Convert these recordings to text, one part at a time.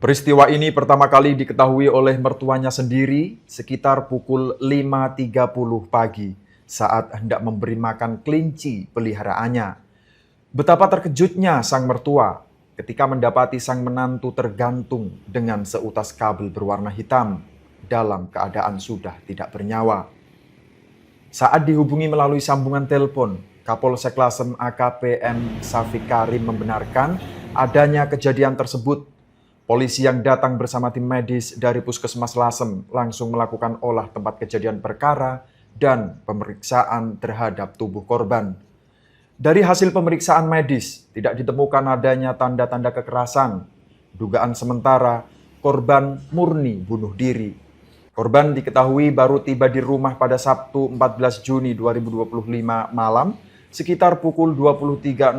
Peristiwa ini pertama kali diketahui oleh mertuanya sendiri sekitar pukul 5.30 pagi saat hendak memberi makan kelinci peliharaannya. Betapa terkejutnya sang mertua ketika mendapati sang menantu tergantung dengan seutas kabel berwarna hitam dalam keadaan sudah tidak bernyawa. Saat dihubungi melalui sambungan telepon, Kapolsek Lasem AKP M. Safik Karim membenarkan adanya kejadian tersebut. Polisi yang datang bersama tim medis dari Puskesmas Lasem langsung melakukan olah tempat kejadian perkara dan pemeriksaan terhadap tubuh korban. Dari hasil pemeriksaan medis, tidak ditemukan adanya tanda-tanda kekerasan. Dugaan sementara, korban murni bunuh diri. Korban diketahui baru tiba di rumah pada Sabtu 14 Juni 2025 malam sekitar pukul 23.00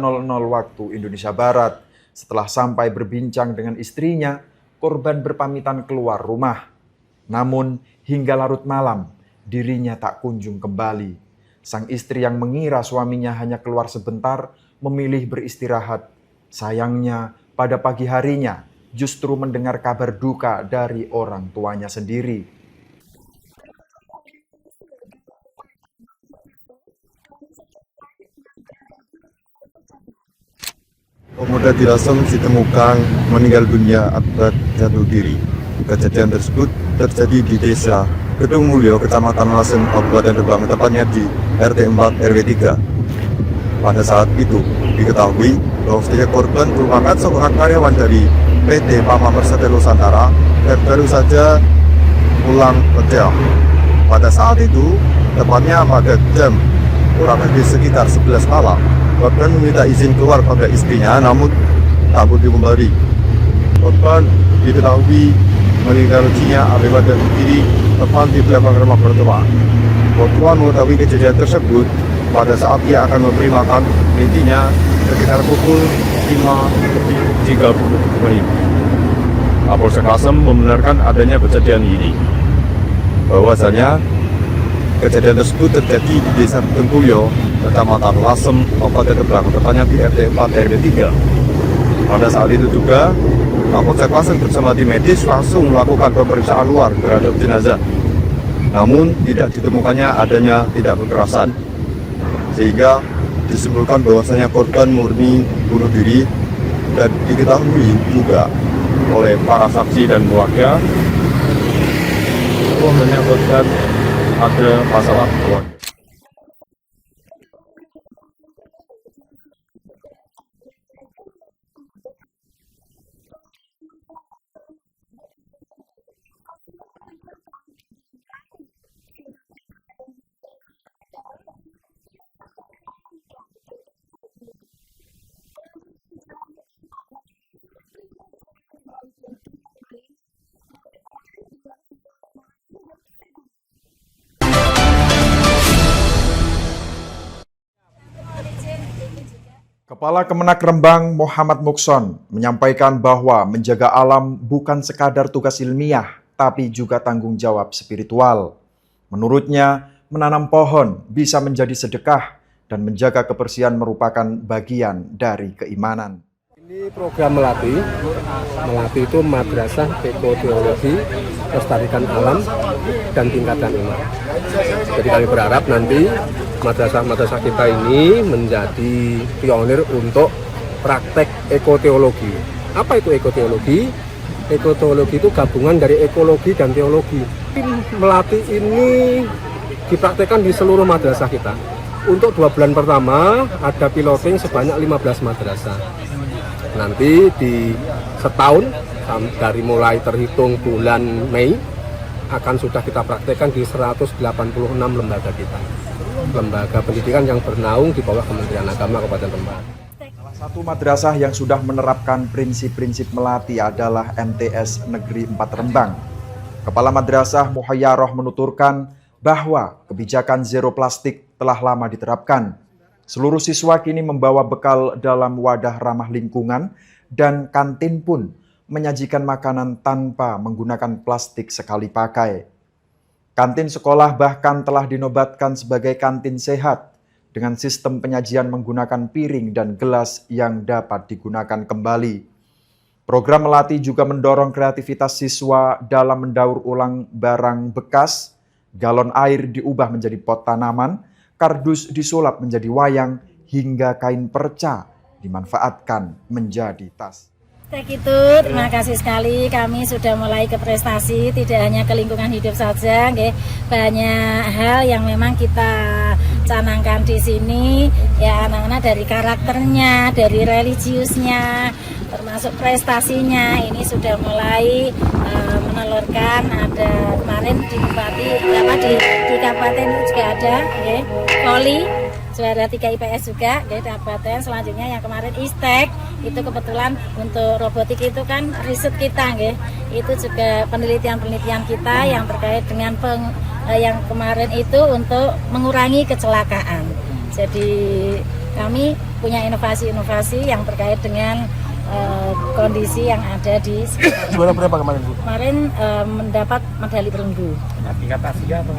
waktu Indonesia Barat. Setelah sampai berbincang dengan istrinya, korban berpamitan keluar rumah. Namun hingga larut malam, dirinya tak kunjung kembali. Sang istri yang mengira suaminya hanya keluar sebentar, memilih beristirahat. Sayangnya, pada pagi harinya justru mendengar kabar duka dari orang tuanya sendiri. Pemuda di Lasem ditemukan meninggal dunia akibat jatuh diri. Kejadian tersebut terjadi di desa Gedung Mulyo, Kecamatan Lasem, Kabupaten Rembang, tepatnya di RT 4 RW 3. Pada saat itu diketahui bahwa setiap korban merupakan seorang karyawan dari PT Pama Persada Nusantara dan baru saja pulang kerja. Pada saat itu, tepatnya pada jam kurang lebih sekitar 11 malam, korban meminta izin keluar pada istrinya, namun takut dikembali. Korban diketahui meninggal dunia akibat jatuh diri tepat di belakang rumah mertua. Korban mengetahui kejadian tersebut pada saat ia akan memberi makan kelinci sekitar pukul 5.30 Kapolsek Lasem membenarkan adanya kejadian ini. Bahwasanya kejadian tersebut terjadi di Desa Tengkuyo, Kecamatan Lasem, Kabupaten Rembang, tepatnya di RT 4 RW 3. Pada saat itu juga, Kapolsek Lasem bersama tim medis langsung melakukan pemeriksaan luar terhadap jenazah. Namun tidak ditemukannya adanya tindak kekerasan, sehingga disimpulkan bahwasanya korban murni bunuh diri dan diketahui juga oleh para saksi dan keluarga bahwasanya korban ada masalah keluarga. Kepala Kemenak Rembang Muhammad Mukson menyampaikan bahwa menjaga alam bukan sekadar tugas ilmiah, tapi juga tanggung jawab spiritual. Menurutnya, menanam pohon bisa menjadi sedekah dan menjaga kebersihan merupakan bagian dari keimanan. Ini program Melati itu Madrasah Ekoteologi, Melestarikan Alam, dan Tingkatan Iman. Jadi kami berharap nanti madrasah kita ini menjadi pionir untuk praktek ekoteologi. Apa itu ekoteologi? Ekoteologi itu gabungan dari ekologi dan teologi. Melati ini dipraktekkan di seluruh madrasah kita. Untuk 2 bulan pertama ada piloting sebanyak 15 madrasah. Nanti di setahun dari mulai terhitung bulan Mei akan sudah kita praktekkan di 186 lembaga kita. Lembaga pendidikan yang bernaung di bawah Kementerian Agama Kabupaten Rembang. Salah satu madrasah yang sudah menerapkan prinsip-prinsip Melati adalah MTS Negeri 4 Rembang. Kepala Madrasah Muhayyaroh menuturkan bahwa kebijakan zero plastik telah lama diterapkan. Seluruh siswa kini membawa bekal dalam wadah ramah lingkungan dan kantin pun menyajikan makanan tanpa menggunakan plastik sekali pakai. Kantin sekolah bahkan telah dinobatkan sebagai kantin sehat dengan sistem penyajian menggunakan piring dan gelas yang dapat digunakan kembali. Program Melati juga mendorong kreativitas siswa dalam mendaur ulang barang bekas, galon air diubah menjadi pot tanaman, kardus disulap menjadi wayang, hingga kain perca dimanfaatkan menjadi tas. Itu terima kasih sekali, kami sudah mulai ke prestasi, tidak hanya ke lingkungan hidup saja, banyak hal yang memang kita canangkan di sini, ya anak-anak dari karakternya, dari religiusnya, termasuk prestasinya, ini sudah mulai menelurkan. Ada kemarin di Bupati, di Kabupaten itu juga ada, Poli, juara 3 IPS juga, Kabupaten. Selanjutnya yang kemarin ISTEK, itu kebetulan untuk robotik itu kan riset kita, itu juga penelitian-penelitian kita yang terkait dengan yang kemarin itu untuk mengurangi kecelakaan. Jadi kami punya inovasi-inovasi yang terkait dengan kondisi yang ada di sekitar. Juara berapa kemarin, Bu? Kemarin mendapat medali perunggu. Tingkat Asia atau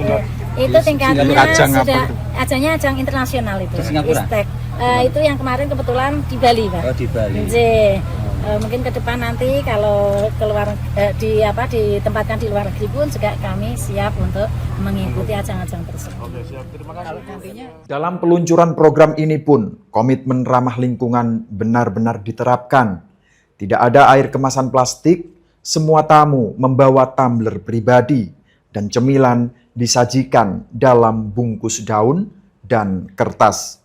Itu tingkatnya ajang sudah ajangnya ajang internasional itu. ISTEK. Itu yang kemarin kebetulan di Bali, Pak. Oh, di Bali. Mungkin ke depan nanti kalau keluar ditempatkan di luar negeri pun juga kami siap untuk mengikuti ajang-ajang tersebut. Oke, siap. Terima kasih. Dalam peluncuran program ini pun, komitmen ramah lingkungan benar-benar diterapkan. Tidak ada air kemasan plastik, semua tamu membawa tumbler pribadi, dan cemilan disajikan dalam bungkus daun dan kertas.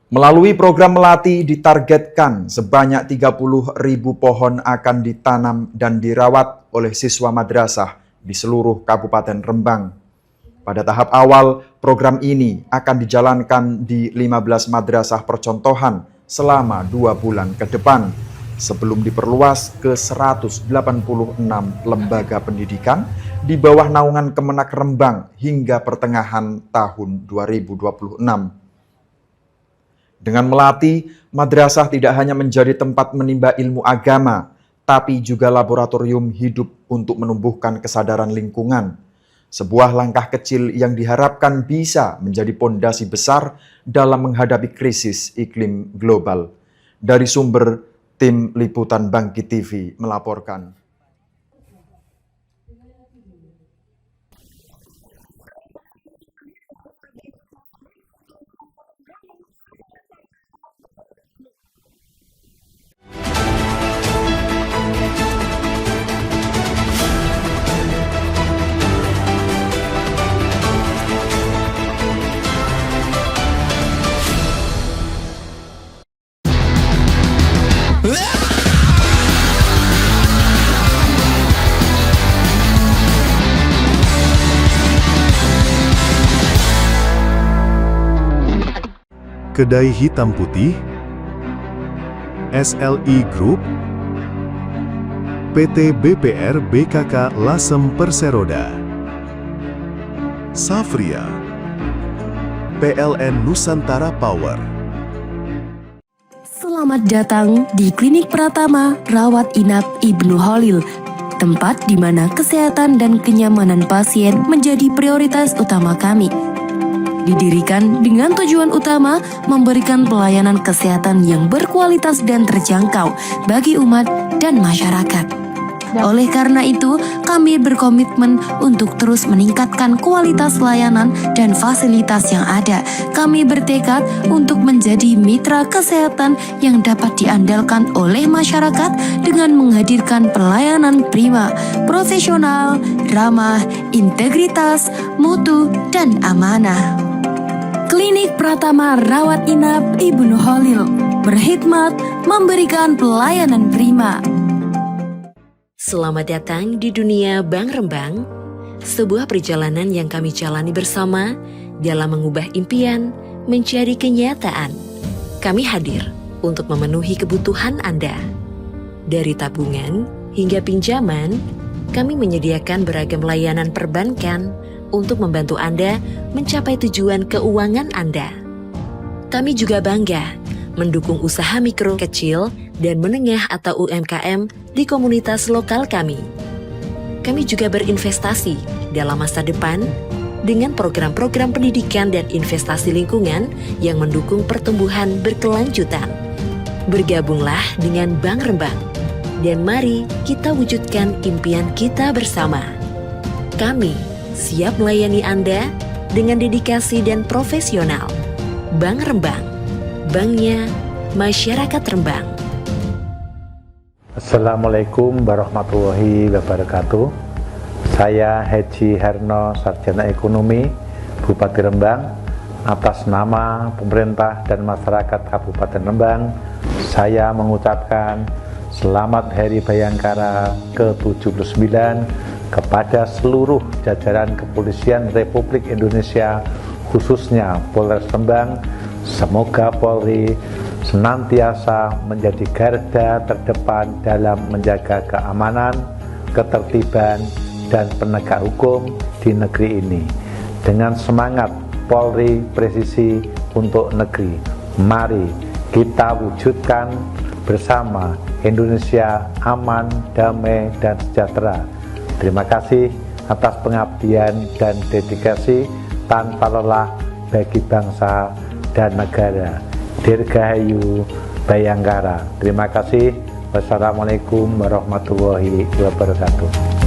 Melalui program Melati ditargetkan sebanyak 30.000 pohon akan ditanam dan dirawat oleh siswa madrasah di seluruh Kabupaten Rembang. Pada tahap awal, program ini akan dijalankan di 15 madrasah percontohan selama 2 bulan ke depan, sebelum diperluas ke 186 lembaga pendidikan di bawah naungan Kemenak Rembang hingga pertengahan tahun 2026. Dengan Melati, madrasah tidak hanya menjadi tempat menimba ilmu agama, tapi juga laboratorium hidup untuk menumbuhkan kesadaran lingkungan. Sebuah langkah kecil yang diharapkan bisa menjadi pondasi besar dalam menghadapi krisis iklim global. Dari sumber, tim Liputan Bangkit TV melaporkan. Kedai Hitam Putih, SLI Group, PT BPR BKK Lasem Perseroda, Safria, PLN Nusantara Power. Selamat datang di Klinik Pratama Rawat Inap Ibnu Khalil, tempat di mana kesehatan dan kenyamanan pasien menjadi prioritas utama kami. Didirikan dengan tujuan utama memberikan pelayanan kesehatan yang berkualitas dan terjangkau bagi umat dan masyarakat. Oleh karena itu, kami berkomitmen untuk terus meningkatkan kualitas layanan dan fasilitas yang ada. Kami bertekad untuk menjadi mitra kesehatan yang dapat diandalkan oleh masyarakat dengan menghadirkan pelayanan prima, profesional, ramah, integritas, mutu, dan amanah. Klinik Pratama Rawat Inap Ibnu Khalil berkhidmat memberikan pelayanan prima. Selamat datang di dunia Bank Rembang, sebuah perjalanan yang kami jalani bersama dalam mengubah impian menjadi kenyataan. Kami hadir untuk memenuhi kebutuhan Anda. Dari tabungan hingga pinjaman, kami menyediakan beragam layanan perbankan untuk membantu Anda mencapai tujuan keuangan Anda. Kami juga bangga mendukung usaha mikro, kecil, dan menengah atau UMKM di komunitas lokal kami. Kami juga berinvestasi dalam masa depan dengan program-program pendidikan dan investasi lingkungan yang mendukung pertumbuhan berkelanjutan. Bergabunglah dengan Bank Rembang dan mari kita wujudkan impian kita bersama. Kami siap melayani Anda dengan dedikasi dan profesional. Bank Rembang, banknya masyarakat Rembang. Assalamualaikum warahmatullahi wabarakatuh. Saya Haji Herno, Sarjana Ekonomi, Bupati Rembang. Atas nama pemerintah dan masyarakat Kabupaten Rembang, saya mengucapkan Selamat Hari Bayangkara ke-79 kepada seluruh jajaran Kepolisian Republik Indonesia, khususnya Polres Rembang. Semoga Polri senantiasa menjadi garda terdepan dalam menjaga keamanan, ketertiban, dan penegak hukum di negeri ini. Dengan semangat Polri presisi untuk negeri, mari kita wujudkan bersama Indonesia aman, damai, dan sejahtera. Terima kasih atas pengabdian dan dedikasi tanpa lelah bagi bangsa dan negara. Dirgahayu Bayangkara. Terima kasih. Wassalamualaikum warahmatullahi wabarakatuh.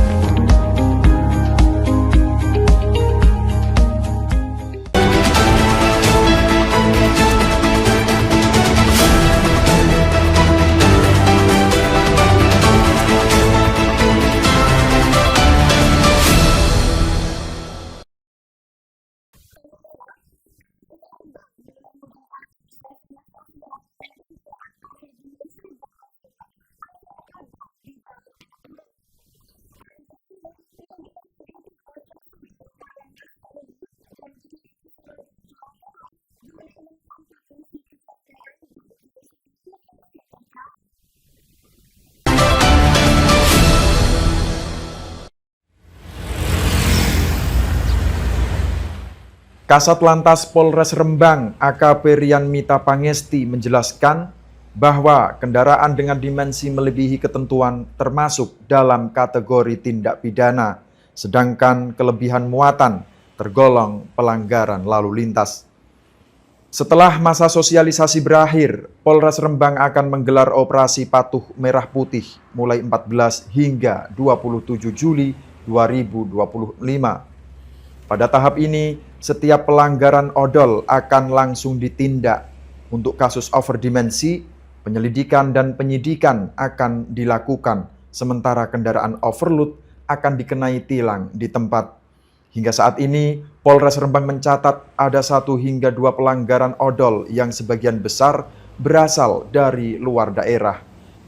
Kasat Lantas Polres Rembang AKP Rian Mita Pangesti menjelaskan bahwa kendaraan dengan dimensi melebihi ketentuan termasuk dalam kategori tindak pidana, sedangkan kelebihan muatan tergolong pelanggaran lalu lintas. Setelah masa sosialisasi berakhir, Polres Rembang akan menggelar operasi Patuh Merah Putih mulai 14 hingga 27 Juli 2025. Pada tahap ini, setiap pelanggaran odol akan langsung ditindak. Untuk kasus overdimensi, penyelidikan dan penyidikan akan dilakukan, sementara kendaraan overload akan dikenai tilang di tempat. Hingga saat ini, Polres Rembang mencatat ada 1 hingga 2 pelanggaran odol yang sebagian besar berasal dari luar daerah.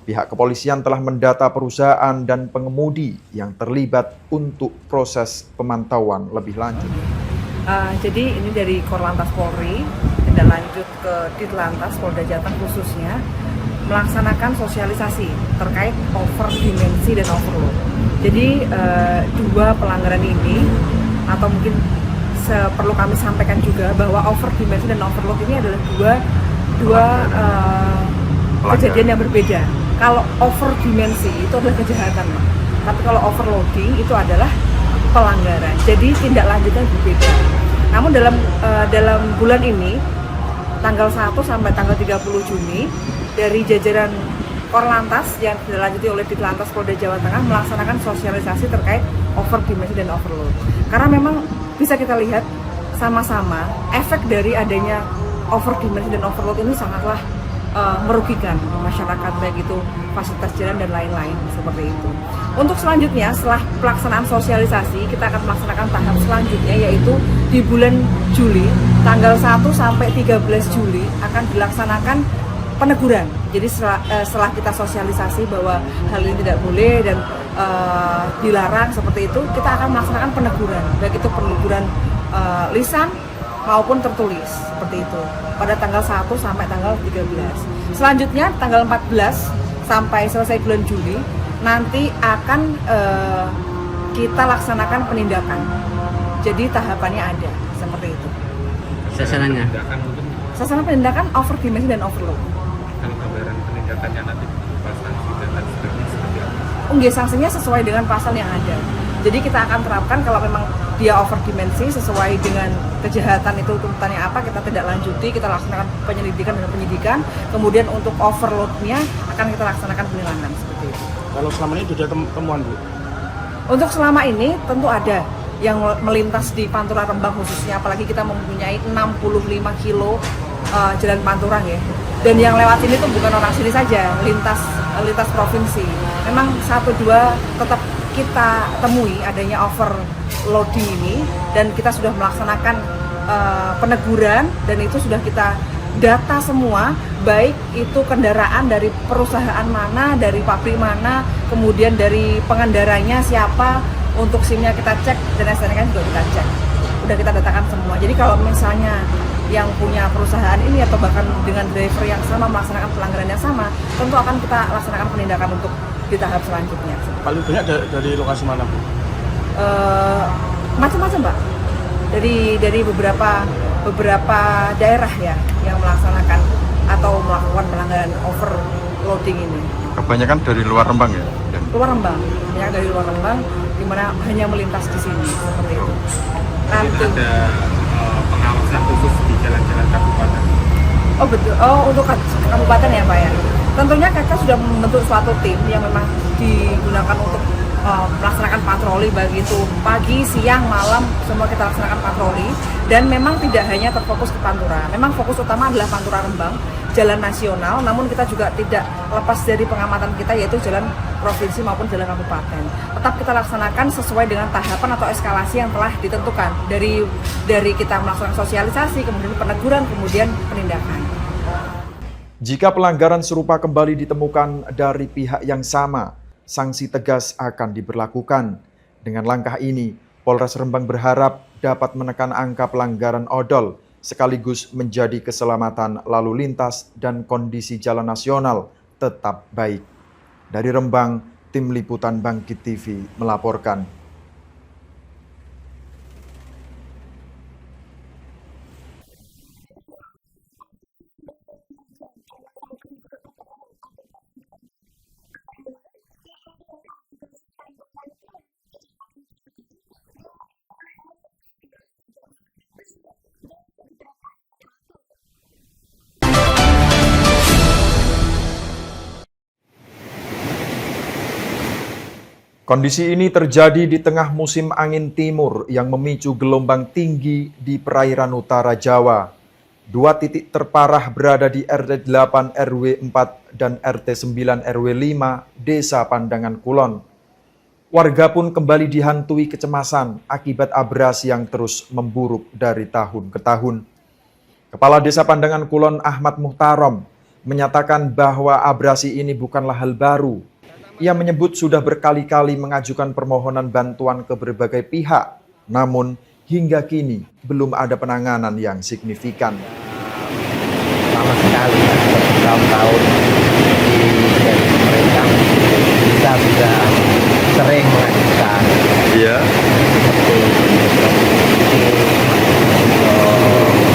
Pihak kepolisian telah mendata perusahaan dan pengemudi yang terlibat untuk proses pemantauan lebih lanjut. Jadi ini dari Korlantas Polri, tindak lanjut ke Ditlantas Polda Jateng khususnya melaksanakan sosialisasi terkait overdimensi dan overload. Jadi 2 pelanggaran ini, atau mungkin perlu kami sampaikan juga bahwa overdimensi dan overload ini adalah dua kejadian yang berbeda. Kalau overdimensi itu adalah kejahatan, tapi kalau overloading itu adalah pelanggaran. Jadi tindak lanjutnya berbeda. Namun dalam bulan ini, tanggal 1 sampai tanggal 30 Juni, dari jajaran Korlantas yang dilanjuti oleh Ditlantas Polda Jawa Tengah melaksanakan sosialisasi terkait overdimensi dan overload. Karena memang bisa kita lihat sama-sama efek dari adanya overdimensi dan overload ini sangatlah merugikan masyarakat, baik itu fasilitas jalan dan lain-lain seperti itu. Untuk selanjutnya, setelah pelaksanaan sosialisasi, kita akan melaksanakan tahap selanjutnya, yaitu di bulan Juli, tanggal 1 sampai 13 Juli akan dilaksanakan peneguran. Jadi setelah kita sosialisasi bahwa hal ini tidak boleh dan dilarang seperti itu, kita akan melaksanakan peneguran, baik itu peneguran lisan maupun tertulis seperti itu pada tanggal 1 sampai tanggal 13. Selanjutnya tanggal 14 sampai selesai bulan Juli nanti akan kita laksanakan penindakan. Jadi tahapannya ada seperti itu. Sasarannya? Sasaran penindakan overdimensi dan overload. Kalau gambaran penindakannya nanti berupa sanksi dan lain sebagainya seperti apa? Sanksinya sesuai dengan pasal yang ada. Jadi kita akan terapkan kalau memang dia over dimensi sesuai dengan kejahatan itu tuntutannya apa, kita tidak lanjuti, kita laksanakan penyelidikan dan penyidikan. Kemudian untuk overloadnya akan kita laksanakan penilangan seperti itu. Kalau selama ini sudah temuan Bu? Untuk selama ini tentu ada yang melintas di Pantura Rembang khususnya, apalagi kita mempunyai 65 kilo jalan Pantura ya. Dan yang lewat sini tuh bukan orang sini saja, lintas provinsi. Memang 1-2 tetap kita temui adanya overloading ini, dan kita sudah melaksanakan peneguran, dan itu sudah kita data semua, baik itu kendaraan dari perusahaan mana, dari pabrik mana, kemudian dari pengendaranya siapa, untuk SIM-nya kita cek dan STNK juga kita cek. Udah kita datakan semua. Jadi kalau misalnya yang punya perusahaan ini atau bahkan dengan driver yang sama melaksanakan pelanggaran yang sama, tentu akan kita laksanakan penindakan untuk di tahap selanjutnya. Paling banyak dari lokasi mana Bu? Macam-macam Pak. Dari beberapa daerah ya yang melaksanakan atau melakukan pelanggaran overloading ini. Kebanyakan dari luar Rembang ya? Luar Rembang, banyak dari luar Rembang, di mana hanya melintas di sini seperti itu. Nanti ada pengawasan khusus di jalan-jalan kabupaten. Oh betul. Oh, untuk kabupaten ya Pak ya. Tentunya kita sudah membentuk suatu tim yang memang digunakan untuk melaksanakan patroli, baik itu pagi, siang, malam, semua kita laksanakan patroli. Dan memang tidak hanya terfokus ke Pantura, memang fokus utama adalah Pantura Rembang, jalan nasional, namun kita juga tidak lepas dari pengamatan kita, yaitu jalan provinsi maupun jalan kabupaten. Tetap kita laksanakan sesuai dengan tahapan atau eskalasi yang telah ditentukan, dari kita melakukan sosialisasi, kemudian peneguran, kemudian penindakan. Jika pelanggaran serupa kembali ditemukan dari pihak yang sama, sanksi tegas akan diberlakukan. Dengan langkah ini, Polres Rembang berharap dapat menekan angka pelanggaran odol, sekaligus menjadi keselamatan lalu lintas dan kondisi jalan nasional tetap baik. Dari Rembang, Tim Liputan Bangkit TV melaporkan. Kondisi ini terjadi di tengah musim angin timur yang memicu gelombang tinggi di perairan utara Jawa. 2 titik terparah berada di RT 8 RW 4 dan RT 9 RW 5 Desa Pandangan Kulon. Warga pun kembali dihantui kecemasan akibat abrasi yang terus memburuk dari tahun ke tahun. Kepala Desa Pandangan Kulon Ahmad Muhtarom menyatakan bahwa abrasi ini bukanlah hal baru. Ia menyebut sudah berkali-kali mengajukan permohonan bantuan ke berbagai pihak, namun hingga kini belum ada penanganan yang signifikan. Lama sekali, bertahun-tahun dari pemerintah kita sudah sering mengajukan. Iya. Seperti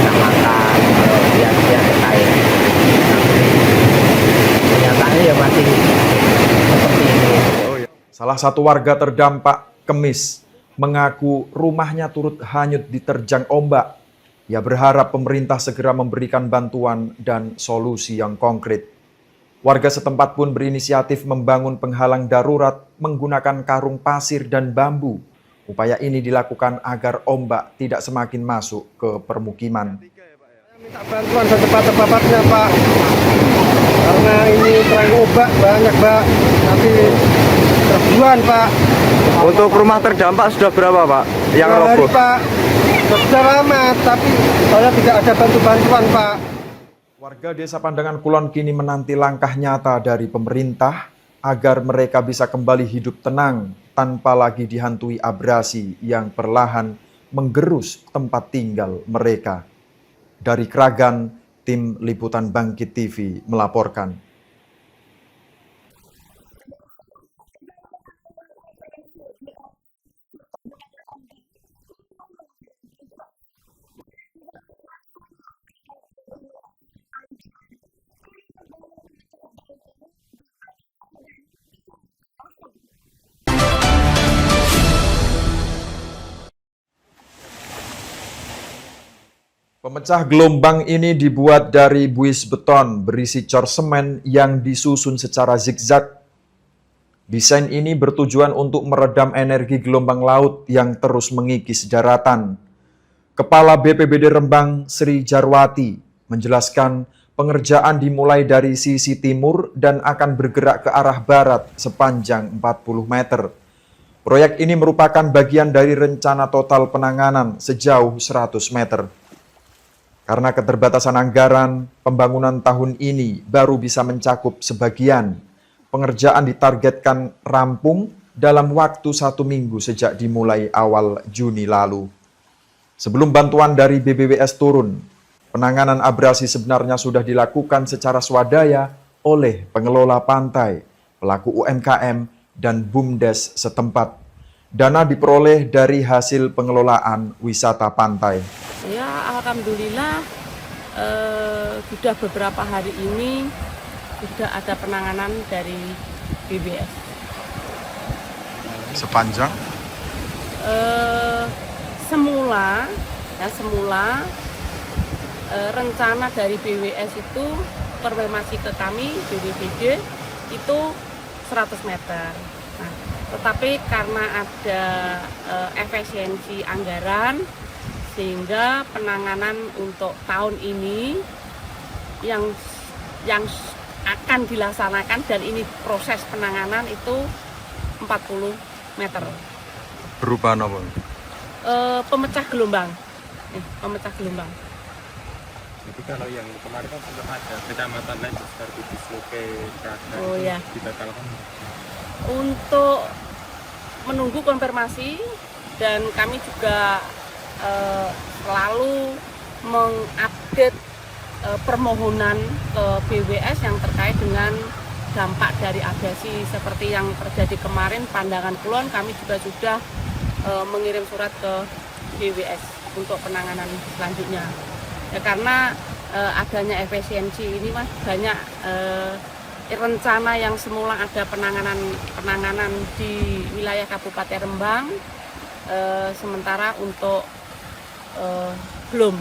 kecamatan atau pihak-pihak terkait. Kenyataannya ya masih seperti ini. Salah satu warga terdampak, Kemis, mengaku rumahnya turut hanyut diterjang ombak. Ia berharap pemerintah segera memberikan bantuan dan solusi yang konkret. Warga setempat pun berinisiatif membangun penghalang darurat menggunakan karung pasir dan bambu. Upaya ini dilakukan agar ombak tidak semakin masuk ke permukiman. Minta bantuan secepat-cepatnya Pak, karena ini tren ombak banyak Pak, nanti ribuan Pak. Untuk rumah terdampak sudah berapa Pak yang roboh? Pak, sudah lama, tapi saya tidak ada bantuan Pak. Warga Desa Pandangan Kulon kini menanti langkah nyata dari pemerintah agar mereka bisa kembali hidup tenang tanpa lagi dihantui abrasi yang perlahan menggerus tempat tinggal mereka. Dari Kragan, Tim Liputan Bangkit TV melaporkan. Pemecah gelombang ini dibuat dari buis beton berisi cor semen yang disusun secara zigzag. Desain ini bertujuan untuk meredam energi gelombang laut yang terus mengikis daratan. Kepala BPBD Rembang Sri Jarwati menjelaskan pengerjaan dimulai dari sisi timur dan akan bergerak ke arah barat sepanjang 40 meter. Proyek ini merupakan bagian dari rencana total penanganan sejauh 100 meter. Karena keterbatasan anggaran, pembangunan tahun ini baru bisa mencakup sebagian. Pengerjaan ditargetkan rampung dalam waktu 1 minggu sejak dimulai awal Juni lalu. Sebelum bantuan dari BBWS turun, penanganan abrasi sebenarnya sudah dilakukan secara swadaya oleh pengelola pantai, pelaku UMKM, dan BUMDes setempat. Dana diperoleh dari hasil pengelolaan wisata pantai. Ya, alhamdulillah sudah beberapa hari ini sudah ada penanganan dari BBWS. Sepanjang? Semula rencana dari BWS itu konfirmasi ke kami BPBD itu 100 meter. Nah, tetapi karena ada efisiensi anggaran sehingga penanganan untuk tahun ini yang akan dilaksanakan dan ini proses penanganan itu 40 meter. Berupa apa? Pemecah gelombang. Pemecah gelombang. Jadi kalau yang kemarin kan sudah ada kecamatan lain seperti di Sloke, Praga, Oh ya. dibatalkan. Untuk menunggu konfirmasi dan kami juga selalu mengupdate permohonan ke BWS yang terkait dengan dampak dari abrasi seperti yang terjadi kemarin Pandangan Kulon. Kami juga sudah mengirim surat ke BWS untuk penanganan selanjutnya. Ya, karena adanya efisiensi ini Mas, banyak rencana yang semula ada penanganan di wilayah Kabupaten Rembang, sementara untuk belum.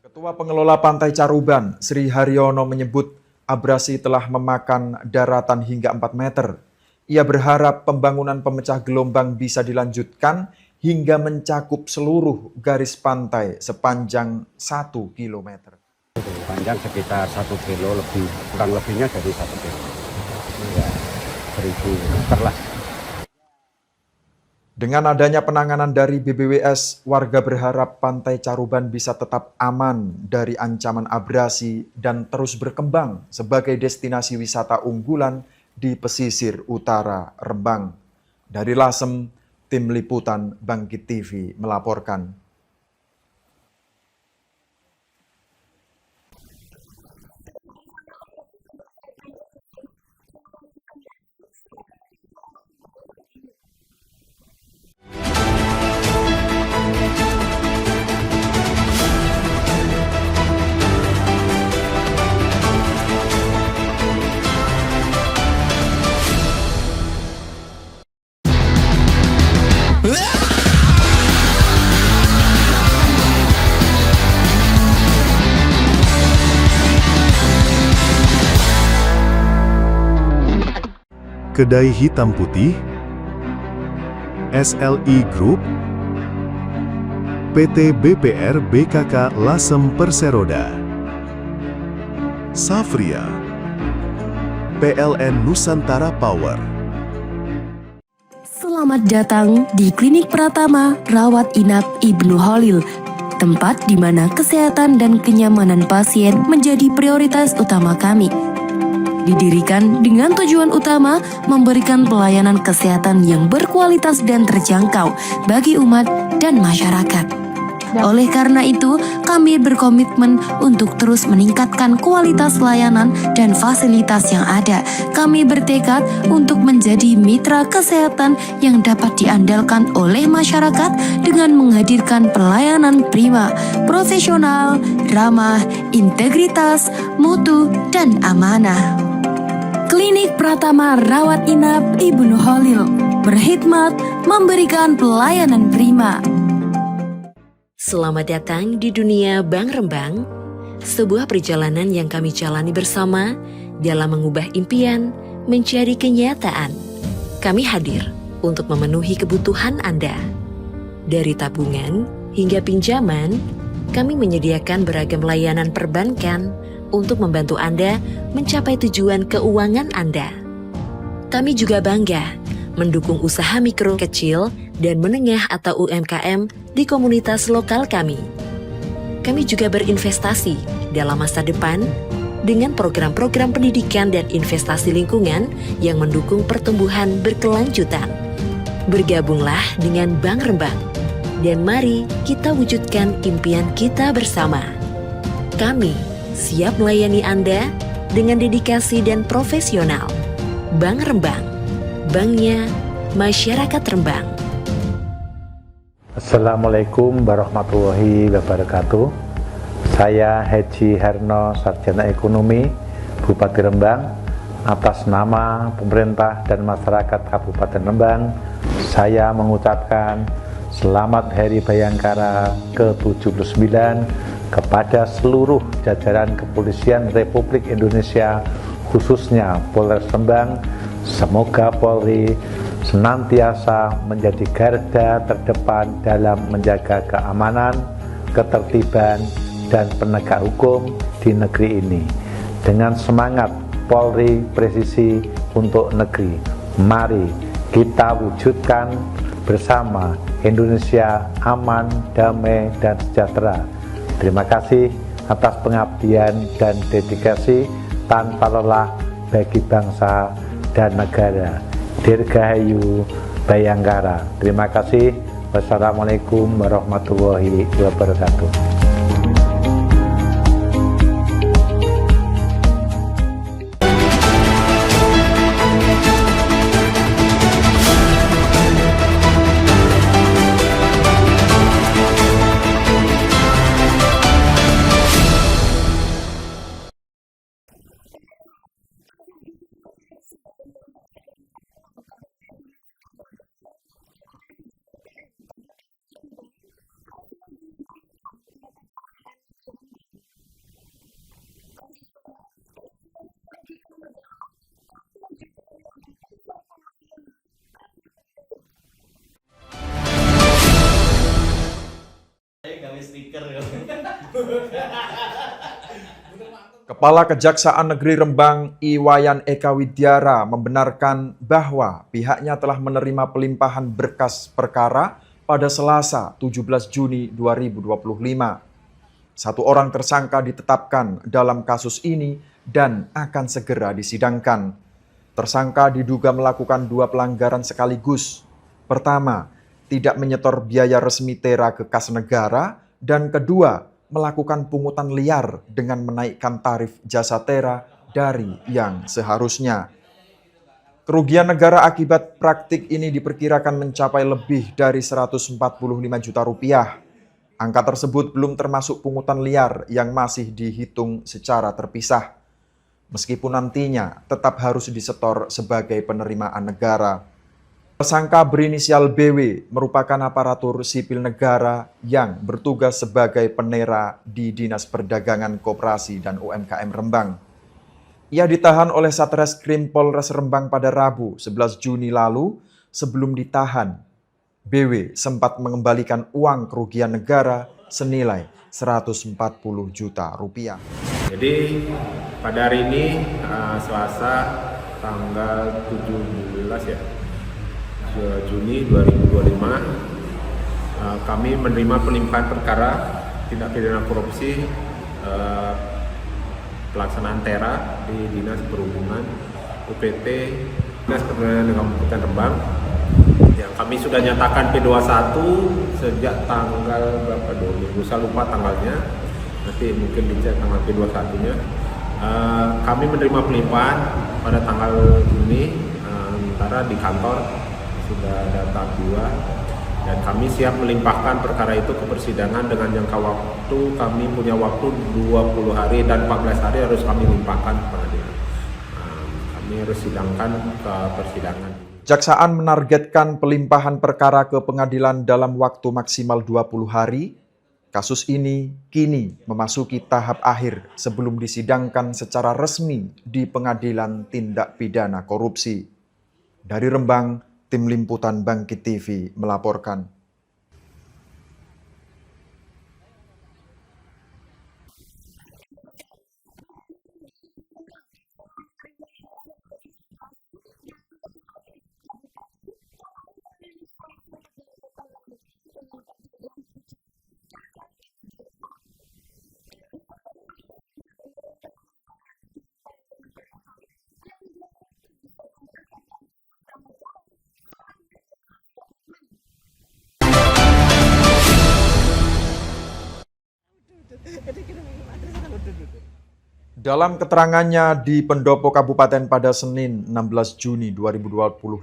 Ketua Pengelola Pantai Caruban, Sri Haryono menyebut abrasi telah memakan daratan hingga 4 meter. Ia berharap pembangunan pemecah gelombang bisa dilanjutkan hingga mencakup seluruh garis pantai sepanjang 1 kilometer. Panjang sekitar 1 kilo lebih, kurang lebihnya dari 1 kilo. Ya, 1000 meter lah. Dengan adanya penanganan dari BBWS, warga berharap Pantai Caruban bisa tetap aman dari ancaman abrasi dan terus berkembang sebagai destinasi wisata unggulan di pesisir utara Rembang. Dari Lasem, Tim Liputan Bangkit TV melaporkan. Kedai Hitam Putih, SLI Group, PT BPR BKK Lasem Perseroda, Safria, PLN Nusantara Power. Selamat datang di Klinik Pratama Rawat Inap Ibnu Holil, tempat di mana kesehatan dan kenyamanan pasien menjadi prioritas utama kami. Didirikan dengan tujuan utama memberikan pelayanan kesehatan yang berkualitas dan terjangkau bagi umat dan masyarakat. Oleh karena itu, kami berkomitmen untuk terus meningkatkan kualitas layanan dan fasilitas yang ada. Kami bertekad untuk menjadi mitra kesehatan yang dapat diandalkan oleh masyarakat dengan menghadirkan pelayanan prima, profesional, ramah, integritas, mutu, dan amanah. Klinik Pratama Rawat Inap Ibnu Holil berkhidmat memberikan pelayanan prima. Selamat datang di dunia Bank Rembang, sebuah perjalanan yang kami jalani bersama dalam mengubah impian menjadi kenyataan. Kami hadir untuk memenuhi kebutuhan Anda. Dari tabungan hingga pinjaman, kami menyediakan beragam layanan perbankan untuk membantu Anda mencapai tujuan keuangan Anda. Kami juga bangga mendukung usaha mikro, kecil, dan menengah atau UMKM di komunitas lokal kami. Kami juga berinvestasi dalam masa depan dengan program-program pendidikan dan investasi lingkungan yang mendukung pertumbuhan berkelanjutan. Bergabunglah dengan Bank Rembang, dan mari kita wujudkan impian kita bersama. Kami siap melayani Anda dengan dedikasi dan profesional. Bank Rembang, banknya masyarakat Rembang. Assalamualaikum warahmatullahi wabarakatuh. Saya Haji Herno, Sarjana Ekonomi, Bupati Rembang. Atas nama pemerintah dan masyarakat Kabupaten Rembang, saya mengucapkan Selamat Hari Bayangkara ke-79 kepada seluruh jajaran Kepolisian Republik Indonesia, khususnya Polres Rembang. Semoga Polri senantiasa menjadi garda terdepan dalam menjaga keamanan, ketertiban, dan penegak hukum di negeri ini. Dengan semangat Polri presisi untuk negeri, mari kita wujudkan bersama Indonesia aman, damai, dan sejahtera. Terima kasih atas pengabdian dan dedikasi tanpa lelah bagi bangsa dan negara. Dirgahayu Bayangkara. Terima kasih. Wassalamualaikum warahmatullahi wabarakatuh. Kepala Kejaksaan Negeri Rembang Iwayan Eka Widyara membenarkan bahwa pihaknya telah menerima pelimpahan berkas perkara pada Selasa 17 Juni 2025. Satu orang tersangka ditetapkan dalam kasus ini dan akan segera disidangkan. Tersangka diduga melakukan dua pelanggaran sekaligus. Pertama, tidak menyetor biaya resmi TERA ke kas negara, dan kedua, melakukan pungutan liar dengan menaikkan tarif jasa TERA dari yang seharusnya. Kerugian negara akibat praktik ini diperkirakan mencapai lebih dari 145 juta rupiah. Angka tersebut belum termasuk pungutan liar yang masih dihitung secara terpisah. Meskipun nantinya tetap harus disetor sebagai penerimaan negara. Tersangka berinisial BW merupakan aparatur sipil negara yang bertugas sebagai penera di Dinas Perdagangan Koperasi dan UMKM Rembang. Ia ditahan oleh Satreskrim Polres Rembang pada Rabu 11 Juni lalu. Sebelum ditahan, BW sempat mengembalikan uang kerugian negara senilai 140 juta rupiah. Jadi pada hari ini Selasa tanggal 17 Juni 2025 kami menerima pelimpahan perkara tindak pidana korupsi pelaksanaan TERA di Dinas Perhubungan UPT Dinas Perdagangan Kabupaten Rembang yang kami sudah nyatakan P21 sejak tanggal berapa, 2 minggu, saya lupa tanggalnya, nanti mungkin dicek tanggal P21 nya. Kami menerima pelimpahan pada tanggal ini, sementara di kantor sudah ada tahap 2 dan kami siap melimpahkan perkara itu ke persidangan dengan jangka waktu, kami punya waktu 20 hari dan 14 hari harus kami limpahkan ke pengadilan. Kami harus sidangkan ke persidangan. Jaksaan menargetkan pelimpahan perkara ke pengadilan dalam waktu maksimal 20 hari. Kasus ini kini memasuki tahap akhir sebelum disidangkan secara resmi di Pengadilan Tindak Pidana Korupsi. Dari Rembang, Tim Liputan Bangkit TV melaporkan. Dalam keterangannya di Pendopo Kabupaten pada Senin 16 Juni 2025,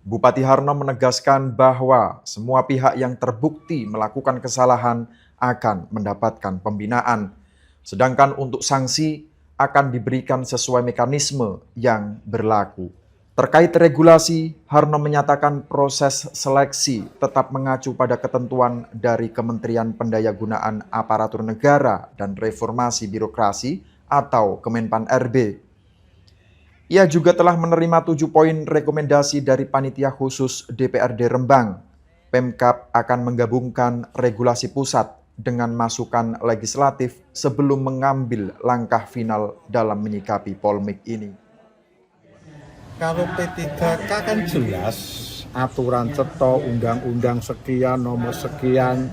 Bupati Harno menegaskan bahwa semua pihak yang terbukti melakukan kesalahan akan mendapatkan pembinaan. Sedangkan untuk sanksi akan diberikan sesuai mekanisme yang berlaku. Terkait regulasi, Harno menyatakan proses seleksi tetap mengacu pada ketentuan dari Kementerian Pendayagunaan Aparatur Negara dan Reformasi Birokrasi atau Kemenpan RB. Ia juga telah menerima 7 poin rekomendasi dari Panitia Khusus DPRD Rembang. Pemkab akan menggabungkan regulasi pusat dengan masukan legislatif sebelum mengambil langkah final dalam menyikapi polemik ini. Kalau P3K kan jelas aturan ceto, undang-undang sekian, nomor sekian,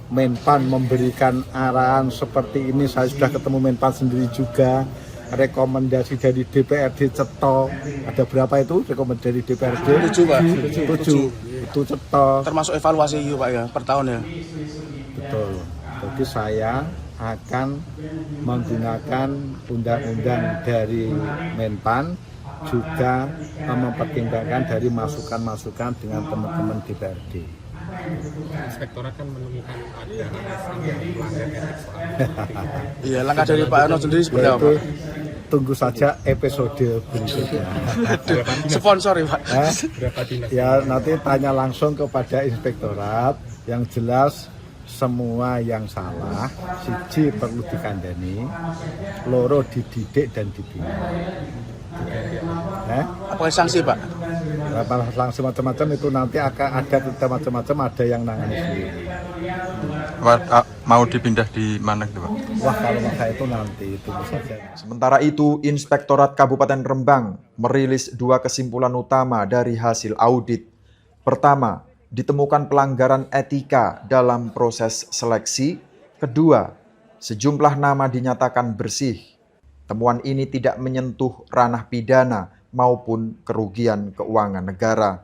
Menpan memberikan arahan seperti ini. Saya sudah ketemu Menpan sendiri juga. Rekomendasi dari DPRD ceto, ada berapa itu rekomendasi dari DPRD? 7 Pak. 7 itu ceto. Termasuk evaluasi Pak ya per tahun ya. Betul. Jadi saya akan menggunakan undang-undang dari Menpan, juga mempertimbangkan dari masukan-masukan dengan teman-teman DPRD. Inspektorat kan menemukan ada alasan yang melanggar etik soal. Iya, langkah dari Pak Arno sendiri seperti apa? Tunggu saja episode berikutnya. Sponsor ya Pak. Ya nanti tanya langsung kepada inspektorat. Yang jelas semua yang salah, siji perlu dikandani, loro dididik dan dibina. Apa sanksi Pak? Sanksi macam-macam itu nanti akan ada macam-macam, ada yang nangani sendiri. Mau dipindah di mana gitu Pak? Wah kalau maka itu nanti tunggu saja. Sementara itu, Inspektorat Kabupaten Rembang merilis 2 kesimpulan utama dari hasil audit. Pertama, ditemukan pelanggaran etika dalam proses seleksi. Kedua, sejumlah nama dinyatakan bersih. Temuan ini tidak menyentuh ranah pidana maupun kerugian keuangan negara.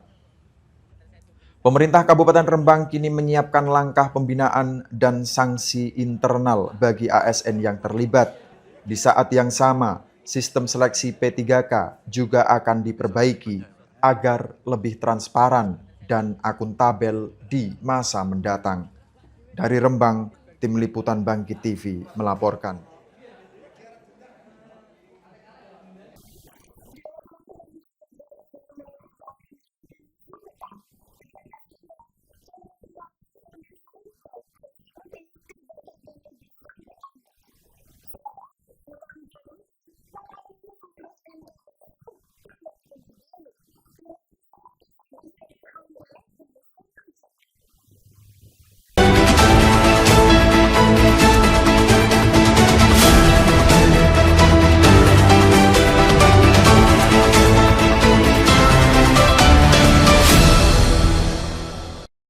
Pemerintah Kabupaten Rembang kini menyiapkan langkah pembinaan dan sanksi internal bagi ASN yang terlibat. Di saat yang sama, sistem seleksi P3K juga akan diperbaiki agar lebih transparan dan akuntabel di masa mendatang. Dari Rembang, Tim Liputan Bangkit TV melaporkan.